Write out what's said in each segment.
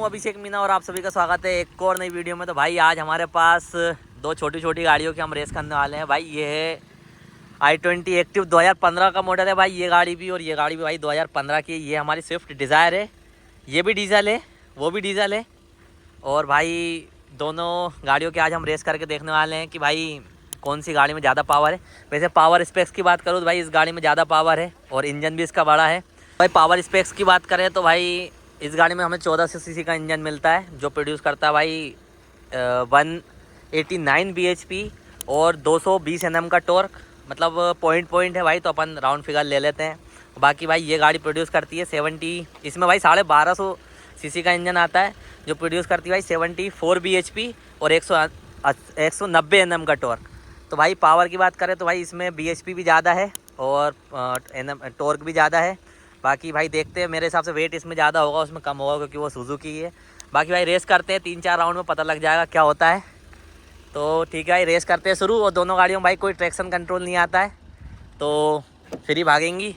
हूँ अभिषेक मीना और आप सभी का स्वागत है एक और नई वीडियो में। तो भाई आज हमारे पास दो छोटी छोटी गाड़ियों की हम रेस करने वाले हैं। भाई ये है i20 एक्टिव 2015 का मॉडल है भाई, ये गाड़ी भी और ये गाड़ी भी भाई 2015 की। ये हमारी स्विफ्ट डिज़ायर है, ये भी डीजल है वो भी डीजल है। और भाई दोनों गाड़ियों की आज हम रेस करके देखने वाले हैं कि भाई कौन सी गाड़ी में ज़्यादा पावर है। वैसे पावर स्पेक्स की बात करूँ तो भाई इस गाड़ी में ज़्यादा पावर है और इंजन भी इसका बड़ा है। भाई पावर स्पेक्स की बात करें तो भाई इस गाड़ी में हमें 1400 सीसी का इंजन मिलता है जो प्रोड्यूस करता है भाई 189 bhp और 220 Nm का टॉर्क। मतलब पॉइंट है भाई, तो अपन राउंड फिगर ले लेते हैं। बाकी भाई ये गाड़ी प्रोड्यूस करती है 70, इसमें भाई 1250 सीसी का इंजन आता है जो प्रोड्यूस करती है भाई 74 bhp और 190 Nm का टॉर्क। तो भाई पावर की बात करें तो भाई इसमें bhp भी ज़्यादा है और टॉर्क भी ज़्यादा है। बाकी भाई देखते हैं, मेरे हिसाब से वेट इसमें ज़्यादा होगा उसमें कम होगा क्योंकि वो सुजुकी है। बाकी भाई रेस करते हैं, 3-4 राउंड में पता लग जाएगा क्या होता है। तो ठीक है भाई रेस करते हैं शुरू। और दोनों गाड़ियों में भाई कोई ट्रैक्शन कंट्रोल नहीं आता है तो फिर ही भागेंगी।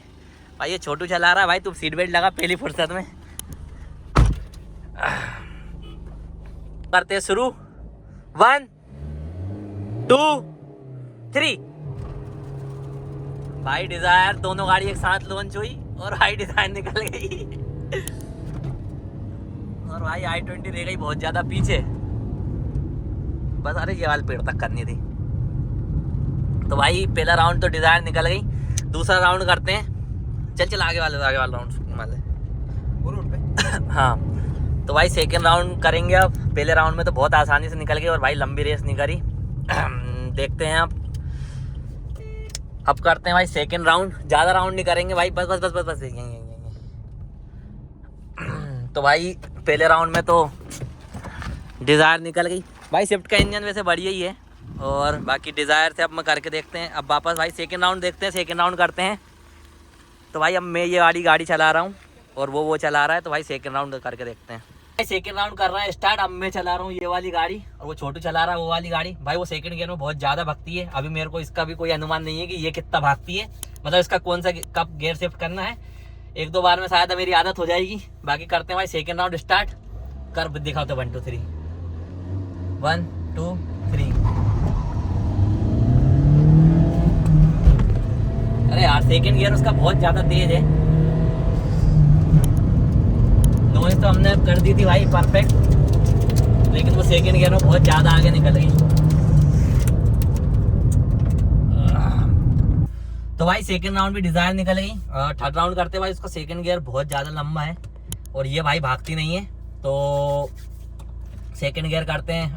भाई ये छोटू चला रहा है भाई, तुम सीट बेल्ट लगा पहली फुर्सत में। करते हैं शुरू, 1 2 3। भाई डिजायर दोनों गाड़ी एक साथ लॉन्च हुई और भाई डिजायर निकल गई और भाई i20 रह गई बहुत ज्यादा पीछे। बस अरे ये वाले पेड़ तक करनी थी। तो भाई पहला राउंड तो डिजायर निकल गई, दूसरा राउंड करते हैं। चल आगे वाले राउंड वाले रोड पे हाँ तो भाई सेकेंड राउंड करेंगे। अब पहले राउंड में तो बहुत आसानी से निकल गई और भाई लंबी रेस नहीं करी। देखते हैं अब करते हैं भाई सेकेंड राउंड। ज़्यादा राउंड नहीं करेंगे भाई, बस बस बस बस बस यहीं। तो भाई पहले राउंड में तो डिज़ायर निकल गई भाई। स्विफ्ट का इंजन वैसे बढ़िया ही है और बाकी डिज़ायर से अब मैं करके देखते हैं। अब वापस भाई सेकेंड राउंड देखते हैं, सेकेंड राउंड करते हैं। तो भाई अब मैं ये गाड़ी चला रहा हूँ और वो चला रहा है, तो भाई सेकेंड राउंड करके देखते हैं। भाई सेकेंड राउंड कर रहा है स्टार्ट। अब मैं चला रहा हूँ ये वाली गाड़ी और वो छोटू चला रहा है वो वाली गाड़ी। भाई वो सेकंड गियर में बहुत ज़्यादा भागती है। अभी मेरे को इसका भी कोई अनुमान नहीं है कि ये कितना भागती है, मतलब इसका कौन सा कब गियर शिफ्ट करना है। 1-2 बार में शायद मेरी आदत हो जाएगी। बाकी करते हैं भाई सेकेंड राउंड स्टार्ट। कर दिखाओ तो 1 2 3 1 2 3। अरे यार सेकेंड गियर उसका बहुत ज़्यादा तेज है। नॉइज तो हमने कर दी थी भाई परफेक्ट, लेकिन वो सेकेंड गियर में बहुत ज़्यादा आगे निकल गई। तो भाई सेकेंड राउंड भी डिजायर निकल गई। थर्ड राउंड करते भाई, उसका सेकेंड गियर बहुत ज़्यादा लंबा है और ये भाई भागती नहीं है। तो सेकेंड गियर करते हैं,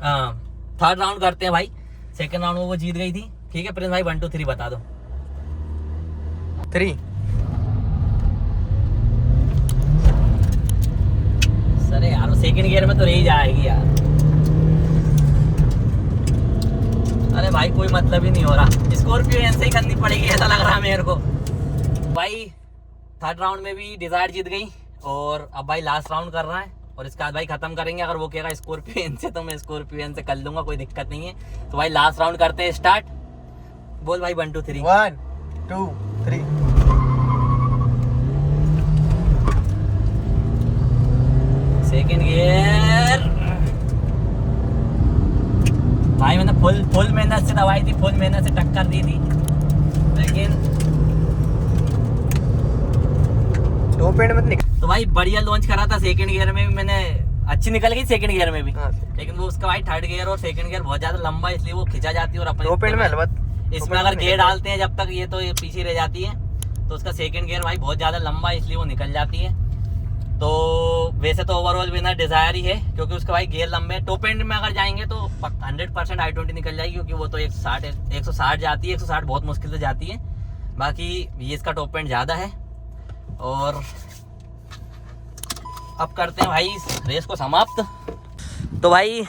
थर्ड राउंड करते हैं भाई। सेकेंड राउंड में वो जीत गई थी। ठीक है प्रिंस भाई 1 2 3 बता दो। 3 अरे यार सेकंड गियर में तो रही जाएगी यार। अरे भाई कोई मतलब ही नहीं हो रहा, स्कॉर्पियो ऐसे ही करनी पड़ेगी ऐसा लग रहा है मेरे को। भाई थर्ड राउंड में भी डिजायर जीत गई और अब भाई लास्ट राउंड कर रहा है और इसके बाद भाई खत्म करेंगे। अगर वो कहेगा स्कॉर्पियो से तो मैं स्कॉर्पियो से कर लूंगा, कोई दिक्कत नहीं है। तो भाई लास्ट राउंड करते हैं स्टार्ट। बोल भाई 1 2 3 1 2 3। सेकेंड गियर भाई मैंने फुल मेहनत से दबाई थी, फुल मेहनत से टक्कर दी थी, लेकिन टॉप एंड मत निकल। तो भाई बढ़िया लॉन्च करा था। सेकेंड गियर में भी मैंने अच्छी निकल गई सेकेंड गियर में भी। लेकिन वो उसका भाई थर्ड गियर और सेकेंड गियर बहुत ज्यादा लंबा है, इसलिए वो खिंचा जाती है और टॉप एंड में अलबत इसमें अगर गियर डालते हैं जब तक ये तो ये पीछे रह जाती है। तो उसका सेकेंड गियर भाई बहुत ज्यादा लंबा है इसलिए वो निकल जाती है। तो वैसे तो ओवरऑल विनर डिजायर ही है क्योंकि उसका भाई गियर लंबे है। टॉप एंड में अगर जाएंगे तो 100% i20 निकल जाएगी क्योंकि वो तो 160 जाती है। 160 बहुत मुश्किल से जाती है। बाकी ये इसका टॉप एंड ज़्यादा है। और अब करते हैं भाई इस रेस को समाप्त। तो भाई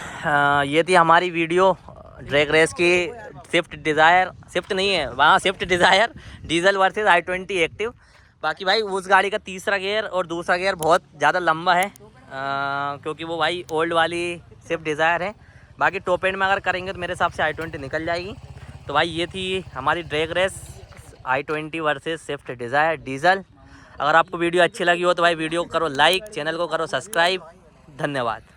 ये थी हमारी वीडियो ड्रैग रेस की। स्विफ्ट नहीं है वहाँ, Swift Dzire diesel versus i20 active. बाकी भाई उस गाड़ी का तीसरा गियर और दूसरा गियर बहुत ज़्यादा लंबा है क्योंकि वो भाई ओल्ड वाली स्विफ्ट डिज़ायर है। बाकी टॉप एंड में अगर करेंगे तो मेरे हिसाब से i20 निकल जाएगी। तो भाई ये थी हमारी drag race i20 versus Swift Dzire diesel. अगर आपको वीडियो अच्छी लगी हो तो भाई वीडियो को करो लाइक, चैनल को करो सब्सक्राइब। धन्यवाद।